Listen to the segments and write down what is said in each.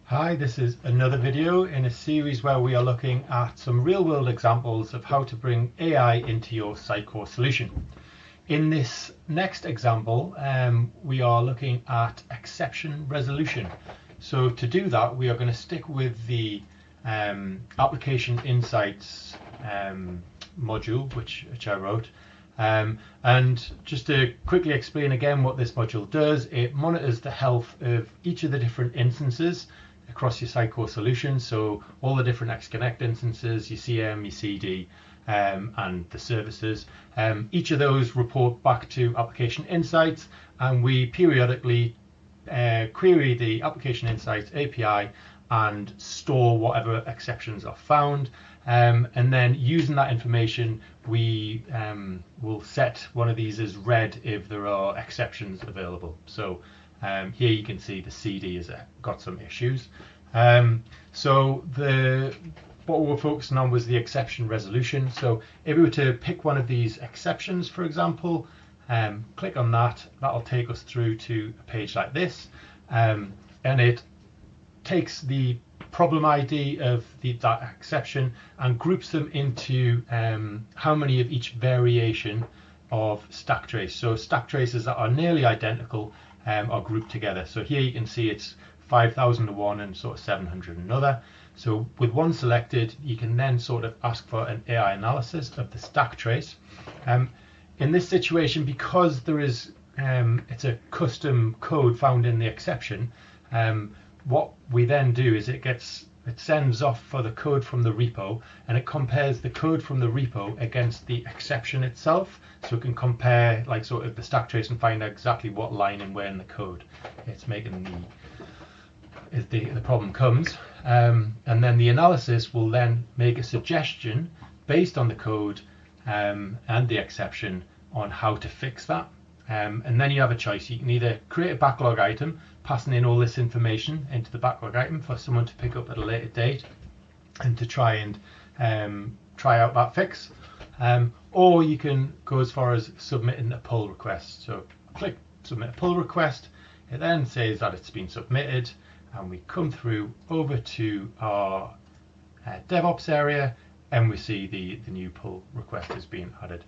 Hi, this is another video in a series where we are looking at some real-world examples of how to bring AI into your Sitecore solution. In this next example, we are looking at exception resolution. So to do that, we are going to stick with the application insights module, which I wrote. And just to quickly explain again what this module does, it monitors the health of each of the different instances across your Sitecore solution. So all the different XConnect instances, your CM, your CD, and the services. Each of those report back to Application Insights, and we periodically query the Application Insights API and store whatever exceptions are found. And then using that information, we will set one of these as red if there are exceptions available. So here you can see the CD has got some issues. So what we were focusing on was the exception resolution. So if we were to pick one of these exceptions, for example, click on that, that'll take us through to a page like this. And it takes the problem ID of that exception and groups them into how many of each variation of stack trace. So stack traces that are nearly identical are grouped together. So here you can see it's 5001 and sort of 700 another. So with one selected, you can then sort of ask for an AI analysis of the stack trace. In this situation, because there is it's a custom code found in the exception, what we then do is it sends off for the code from the repo, and it compares the code from the repo against the exception itself, so it can compare like sort of the stack trace and find out exactly what line and where in the code it's making the problem comes. And then the analysis will then make a suggestion based on the code and the exception on how to fix that. And then you have a choice. You can either create a backlog item, passing in all this information into the backlog item for someone to pick up at a later date and to try and try out that fix, or you can go as far as submitting a pull request. So click submit a pull request. It then says that it's been submitted, and we come through over to our DevOps area, and we see the new pull request has been added.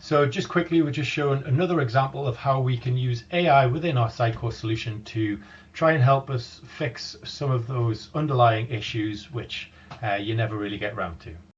So just quickly, we're just showing another example of how we can use AI within our Sitecore solution to try and help us fix some of those underlying issues which you never really get around to.